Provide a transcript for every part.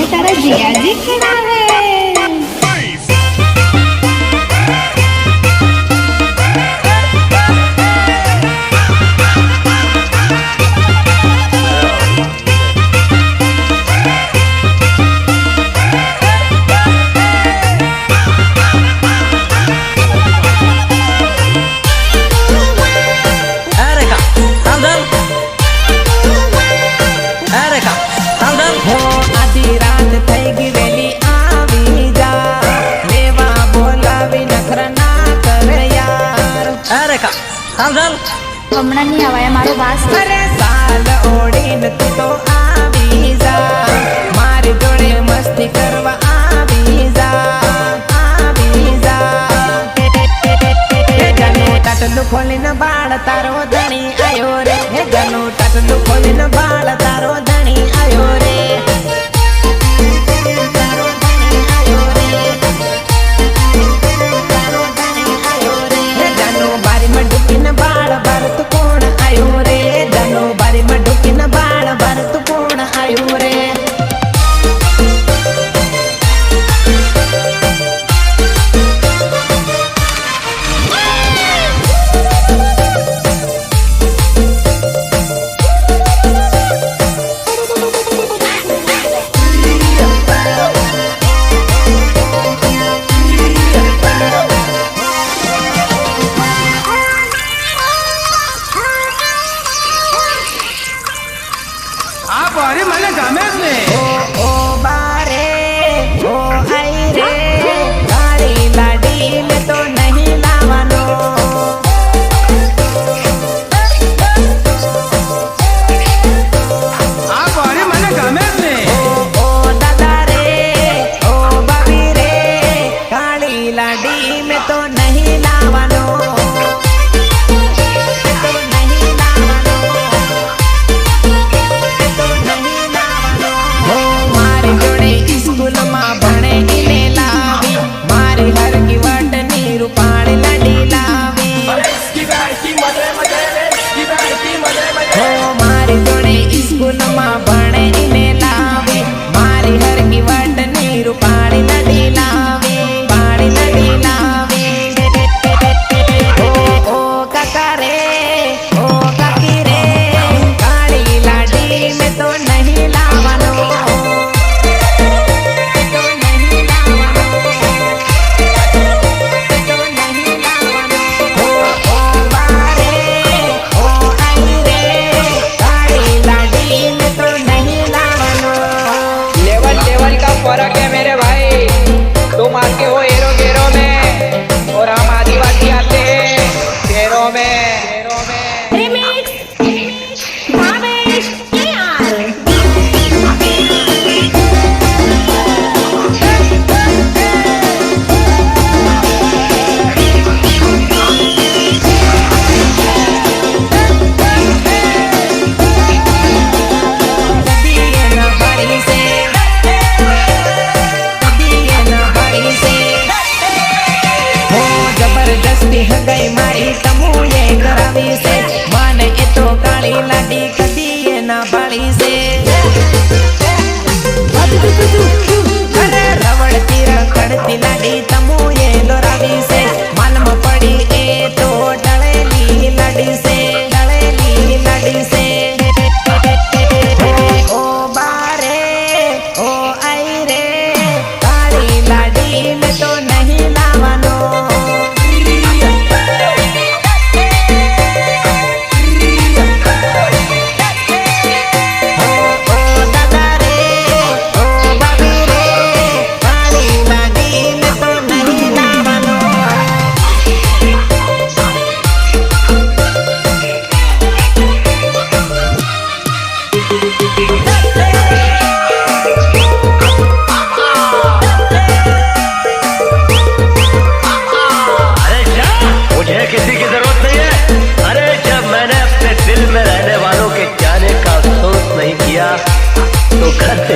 सामने तारा जिया जी खड़ा है। હમણાં નહીં આવાય મારો વાસ અરે સાલ ઓડીને તું તો આવી જા મારી જોડે મસ્તી કરવા આવી જા જાનું ટાટલું ખોલીને બાળ તારો ધણી આયો રે હે જાનું ટાટલું ખોલીને બાળ તારો ધણી આયો રે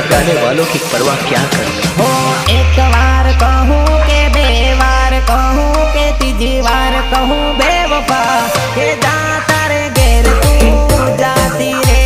जाने वालों की परवाह क्या करना। हो एक बार कहूँ के बे बार कहूँ के तीजी बार कहूँ बेवफा के जाता रे गेर तू जाती रे।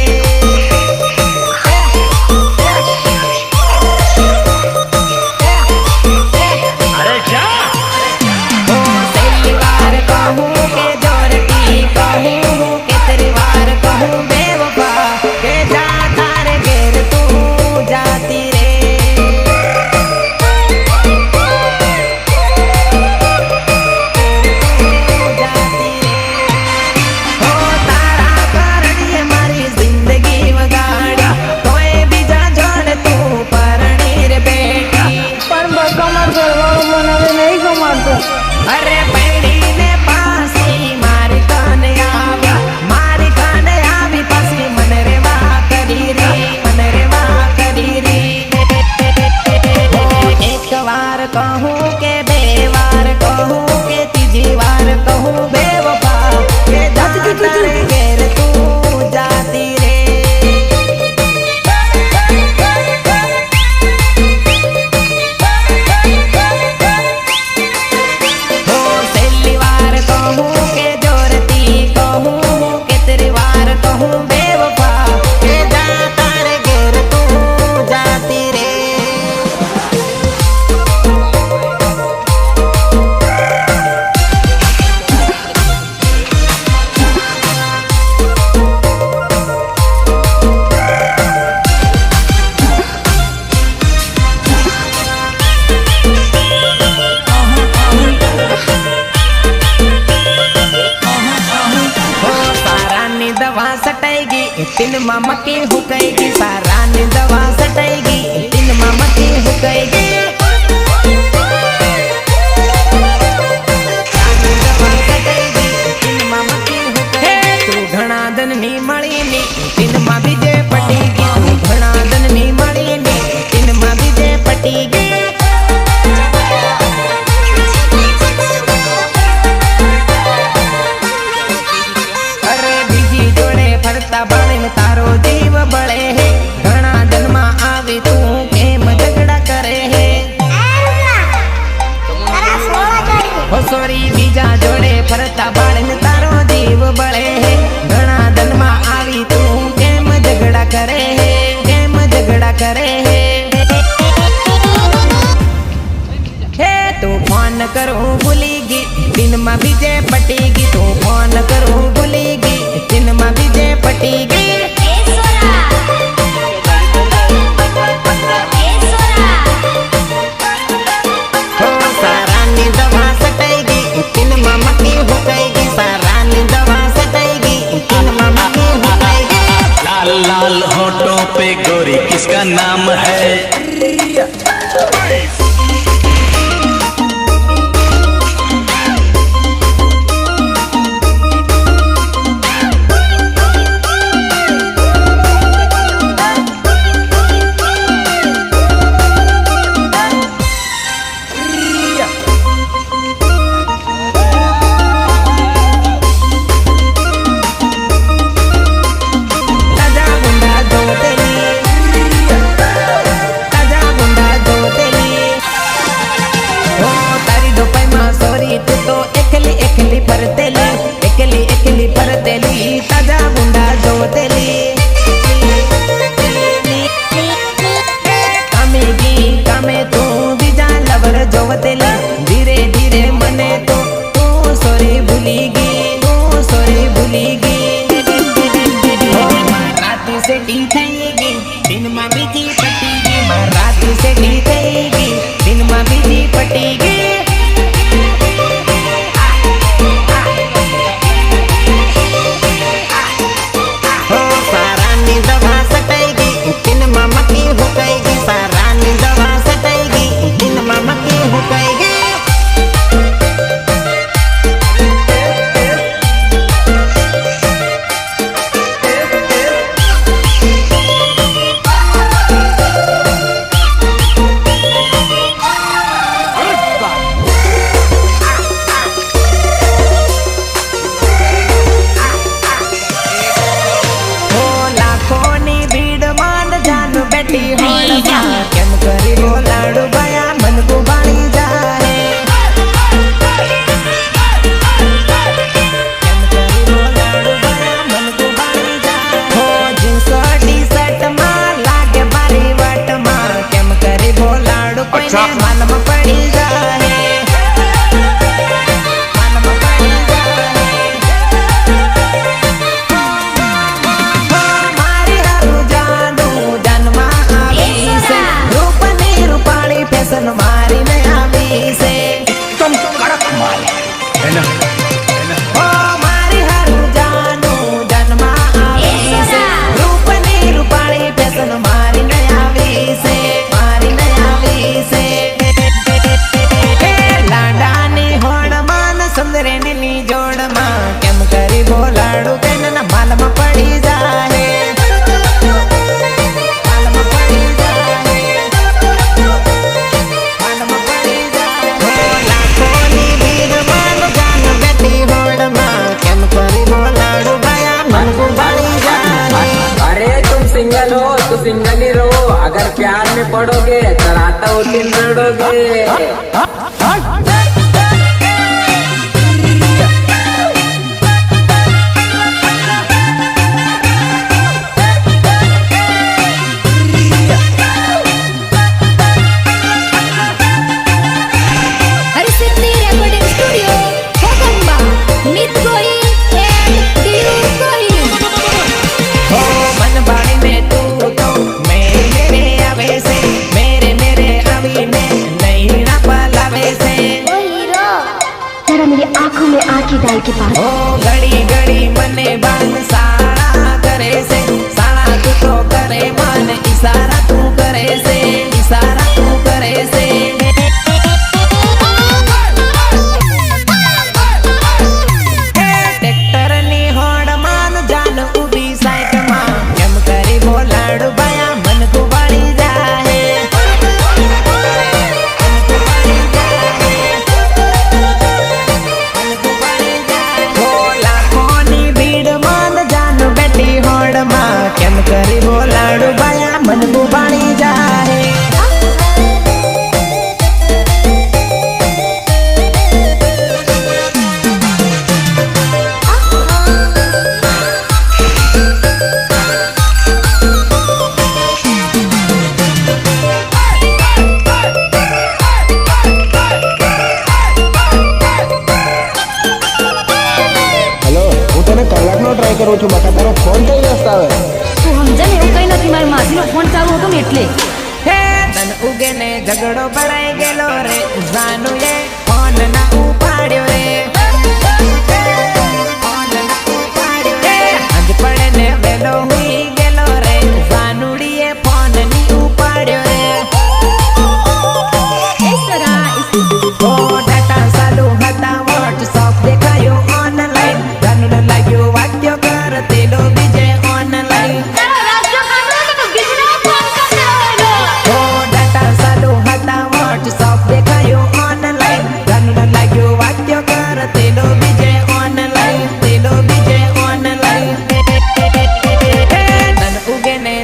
तीन मामा की हुकेगी सारा ने दवा सटेगी तीन मामा की हुकेगी तीन मामा की हुकेगी तू घना दन नी मળી नी तीन मां बीजे पटीगी तू घना दन नी मળી नी तीन मां बीजे पटीगी बाण तारो जीव बड़े है घना जन्मा आवी तू केम झगड़ा करे है हो सोरी बीजा जोड़े फरता बाण तारो जीव बड़े है घना जन्मा आवी तू केम झगड़ा करे है केम झगड़ा करे है तू फोन करो भूलीगी दिन मां बीजे पटीगी तू फोन करो भूलीगी दिन मां बीजे पटीगी हो सारा नी दवा सटेगी तीन मामा की हुकेगी सारा नी दवा सटेगी तीन मामा की हुकेगी लाल लाल होठों पे गोरी किसका नाम है ताजा गुंडा जो तेली कामेगी कामे तू बीजा लवर जो तेली धीरे धीरे मने तो तू सोरी भूलीगी राती से डी थईगी दिन मां बीजी पटीगी राती से डी थईगी दिन मां बीजी पटीगी केम करी बोलाड़ू भया मन को बाणी जाए केम करी बोलाड़ू भया मन को बाणी जाए हो जींस टी शर्ट मां लागे बारी वट मां केम करी बोलाड़ू कोई ने मन में पड़ी जाए मन में पड़ी जाए हो मारी हरु जानू जन्मा फैशन मारी नया से तुम कड़क माल है ना ओ मारी हरु जानू जन्मा से रूप नी रूपाली फैशन मारी नया से लाडानी होड़ मान सुंदरे नी जोड़ मां केम करी बोलाड़ू के न माल में पड़ी जाए तो सिंगल ही रहो अगर प्यार में पड़ोगे तो रातों दिन लड़ोगे आंखों में आंखें डाल के पास ओ घड़ी घड़ी मने बाण साड़ा करे से કરું છું બકા, તારો ફોન કઈ વ્યસ્ત આવે? તું સમજે ને એવું કઈ નથી, મારી માસીનો ફોન ચાલુ હતો ને એટલે. હે તન ઉગે ને ઝઘડો ભરાઈ ગયેલો રે, જાનું એ ફોન ના ઉપાડ્યો રે, ફોન ના ઉપાડ્યો રે, આજ પડે ને વેલો હુઈ ગયેલો રે, જાનુડીએ ફોન ની ઉપાડ્યો રે. ઓ ડાટા ચાલુ હતા, વોટ્સઅપ દેખાયું ઓનલાઈન, જાનુને લાગ્યું વાક્યો કરતેલો બીજે ઓનલાઈન.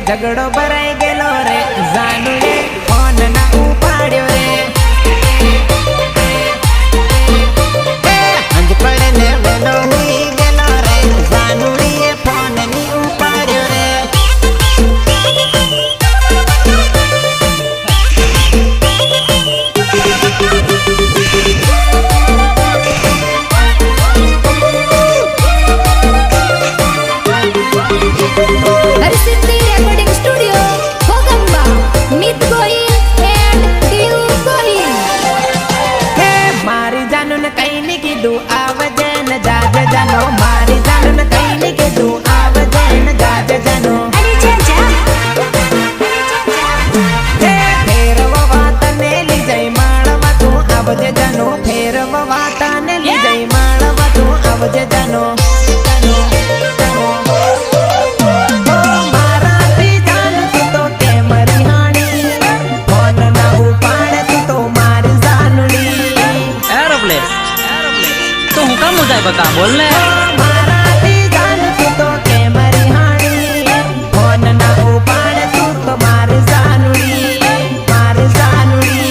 ઝઘડો ભરાઈ ગયેલો રે, જાનુએ ફોન ના ઉપાડ્યો રે, અંજ પડે ને વેલો હુઈ ગયેલો રે, જાનુડીએ ફોન ની ઉપાડ્યો રે. મારી જાનું ને કઈ ની કીધું આવજે ને જાજે જાનો, મારી જાનું ને કઈ ની કીધું આવજે ને જાજે જાનો. ફેરવવા તને લઈ જઈ માળવા તું આવજે જાનો, ફેરવવા તને લઈ જઈ માળવા તું આવજે જાનો. મારાથી જાન તું તો કેમ રિહાણી, ફોન ના ઉપાડે તું તો મારી જાનુડી. એરોપ્લેન તો હું કામ જાય બકા, બોલ ને. મારાથી જાન તું તો કેમ રિહાણી, ફોન ના ઉપાડે તું તો મારી જાનુડી, મારી જાનુડી.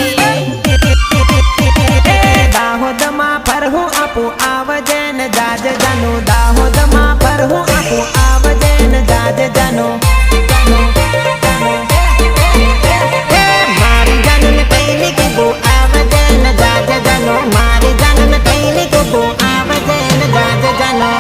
દાહોદમાં ફરહું આપું આવજે ને જાજે જાનું, દાહોદમાં ફરહું આપું આવજે ને જાજે જાનું. મારી જાનું ને કઈ ની કીધું આવજે ને જાજે જાનું, મારી જાનું ને કઈ ની કીધું આવજે ને જાજે જાનું.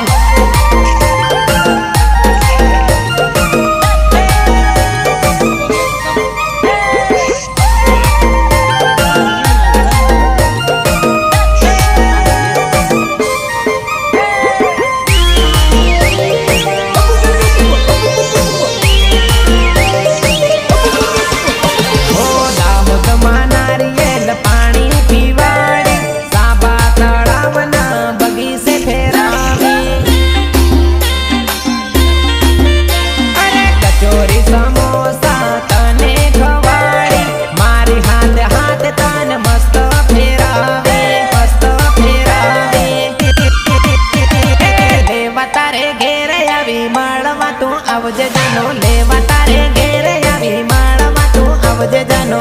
આવજે જાનો, લેવા તારે ઘેરે આવી માળવા તું આવજે જાનો.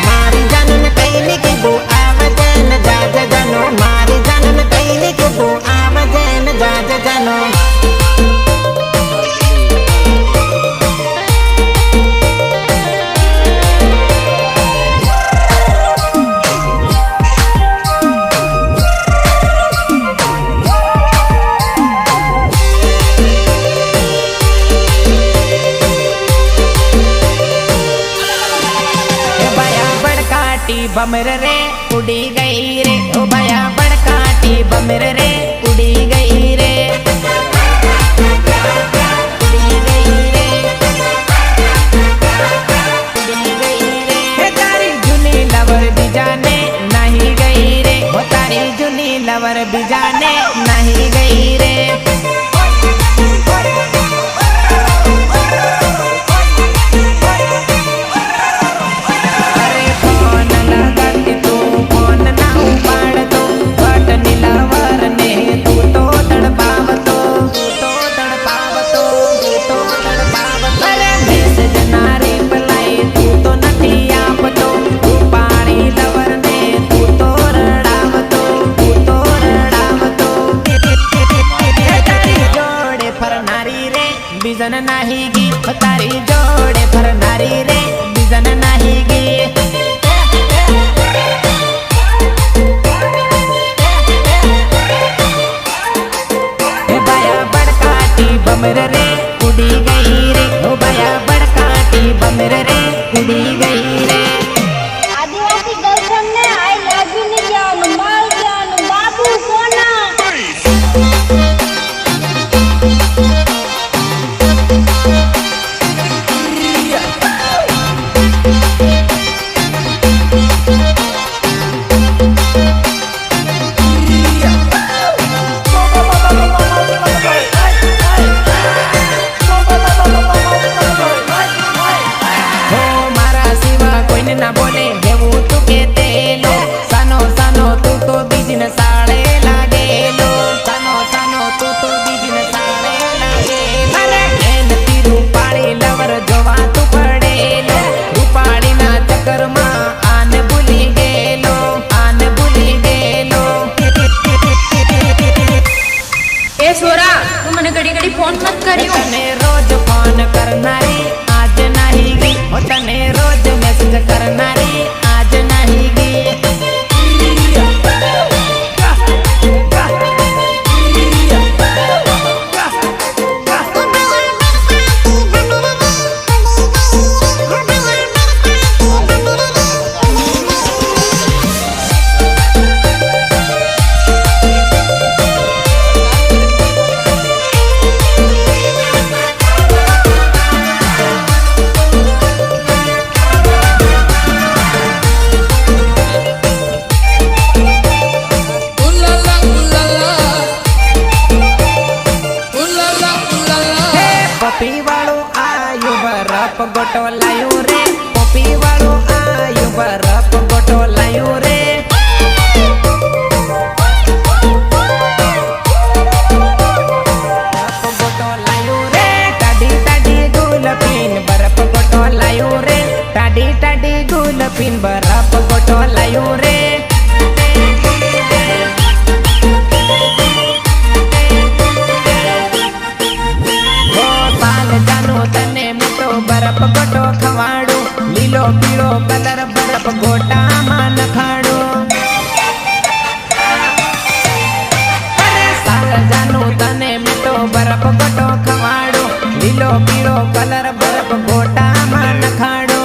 મારી જાનું ને કઈ ની કીધું આવજે ને જાજે જાનો, મારી જાનું ને કઈ ની કીધું આવજે ને જાજે જાનો. बमर रे उड़ी गई रे, ओ भया बड़काटी बमर रे उड़ी गई रे, उड़ी गई रे, उड़ी गई रे. तारी जूनी लवर बिजाने नहीं गई रे, ओ तारी जूनी लवर बिजाने नहीं गई रे. બીજન નાહી ગી, તારી જોડે ફરનારી રે બીજન નાહી ગી. चंद्र रे उड़ी गई रे आदिवासी गर्लफ्रेंड ने आई लव यू नहीं किया माल किया बाबू सोना ना बोले हेवू तू के तेलो सानो सानो तू तो बीजन साळे लागेलो सानो सानो तू तो बीजन साळे लागेलो अरे एन ती रूपाળી लवर जोवा तू पडेलो रूपाળી ना चक्कर માં આન ભૂલી ગયેલો એ સોરા તું મને ઘડી ઘડી ફોન મત કર્યો તને રોજ ફોન કરનારી આજ નહીં ગઈ ઓ તને રોજ મેસેજ કરનારી આજ નહીં ગઈ પોપી વાળો આયુ બરફ ગોટો લાયો રે પોપી વાળો આયુ બરફ ગોટો લાયો રે બરફ ગોટો લાયો રે ટાડી ટાડી ગુલપીન બરફ ગોટો લાયો રે ટાડી ટાડી ગુલપીન બરફ ગોટો લાયો રે તને મીઠો બરફ ગોટો ખવાડો લીલો પીળો કલર બરફ ગોટામાં નખાડો અરે સારજાનું તને મીઠો બરફ ગોટો ખવાડો લીલો પીળો કલર બરફ ગોટામાં નખાડો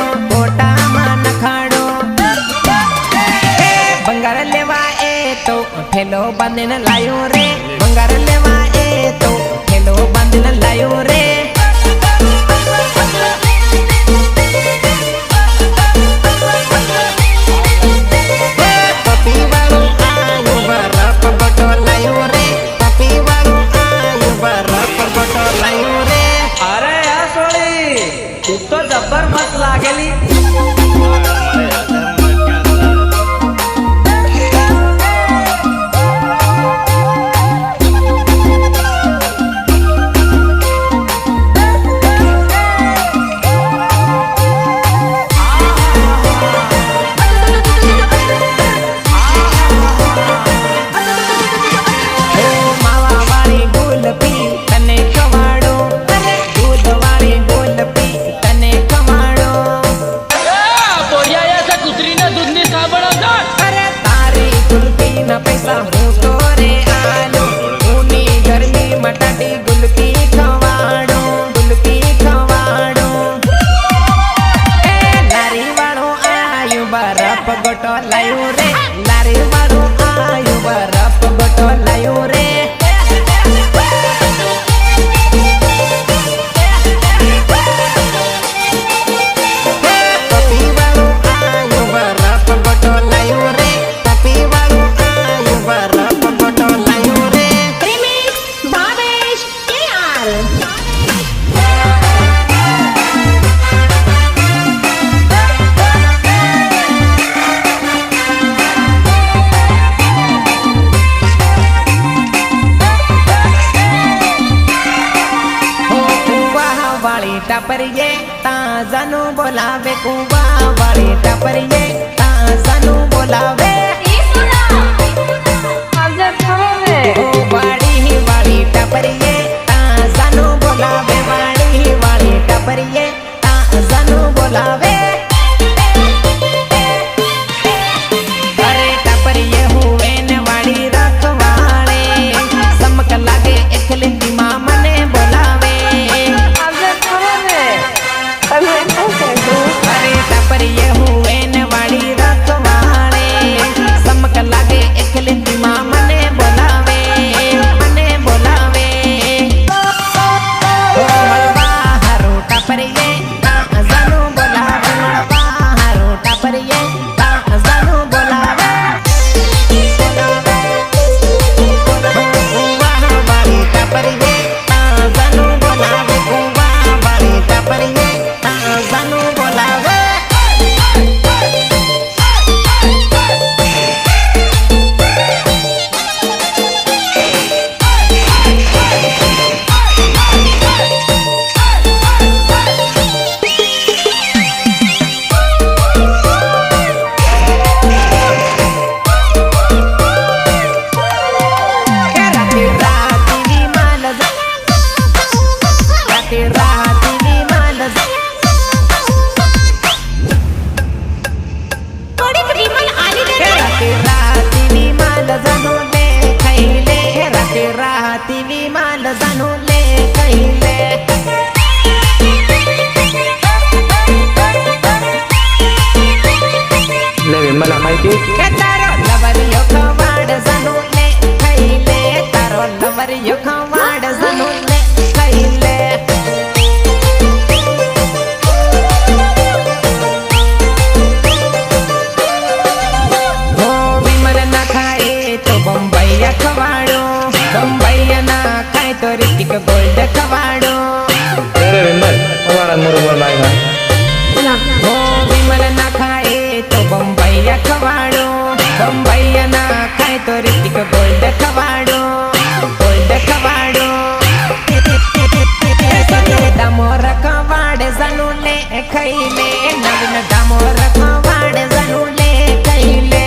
બંગાર લેવા એ તો ઠેલો બાંધીને લાયો રે બંગાર લેવા એ તો ઠેલો બાંધીને લાયો રે तो जबर मस्त लागेली पैसा हूँ तो रे आलो ऊनी गर्मी मटाटी गुलकी खवाड़ो ए लारी वालो आयु बरफ गोटो लायो रे लारी वालो आयु बरफ गोटो लायो रे टापरिये ताजानु बोलावे कुवा वाली टापरिये ताजानु बोलावे ओ वाली टापरिये ताजानु बोलावे वाली टापरिये ताजानु बोलावे अरे टापरिये हुए न वाली रखवाले समक लागे एकलिंदी मामा ने बोलावे કે તારો લવરિયો ખવાડ જાનું લે ખાઈ લે તારો લવરિયો ખવાડ જાનું લે ખાઈ લે હો વિમલ ના ખાય તો બંબૈયા ખવાડો બંબૈયા ના ખાય તો રિતિક ગોલ્ડ ખવાડો અરે વિમલ અમારા મુરબર લાગ્યા હો વિમલ ના ખાય તો બંબૈયા ખવાડો બંબૈયા ના ખાય તો રિતિક ગોલ્ડ ખવાડો ગોલ્ડ ખવાડો ડામોર ખવાડે જાનું લે ખાઈ લે નવીન ડામોર ખવાડે જાનું લે ખાઈ લે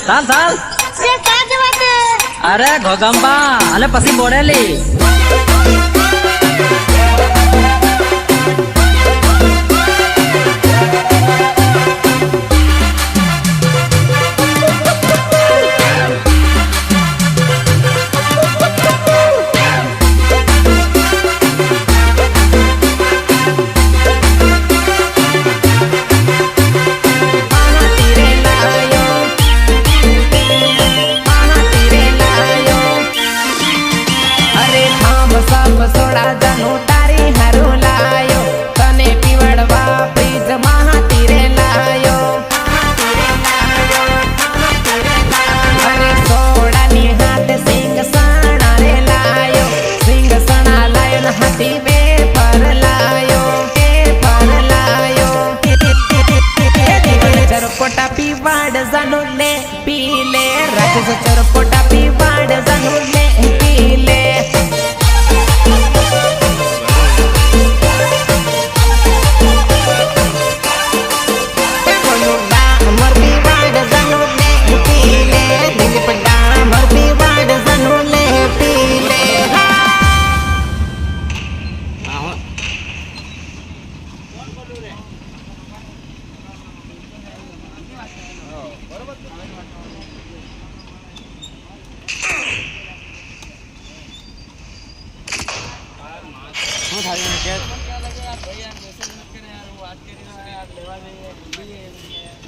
ચાલ ચાલ તે સાચ વાતે અરે ઘોગંબા અને પછી બોડેલી સોડા જાનું તારી હારું લાયો તને પીવડવા પ્લીઝ મહાતીરે લાયો અરે સોડાની હાથ સિંગ સણા રે લાયો સિંગ સણા લાયો ને હાથી બે પર લાયો કે પર લાયો ચરપોટા પીવાડ જાનું લે પી લે રાક્ષસ ચરપોટા પીવાડ જાનું લે પી લે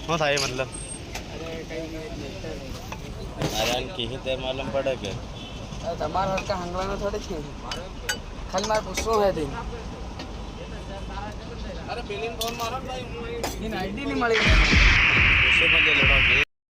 શું થાય મતલબ અરે કીધી તે માલूम પડે કે તમારા હરકા હંગલાનો થોડે છે ખાલી મારે પૂછવું હે તે અરે પેલીન ફોન મારો ભાઈ ઇન આઈડી નહીં મળી શું મજે લડો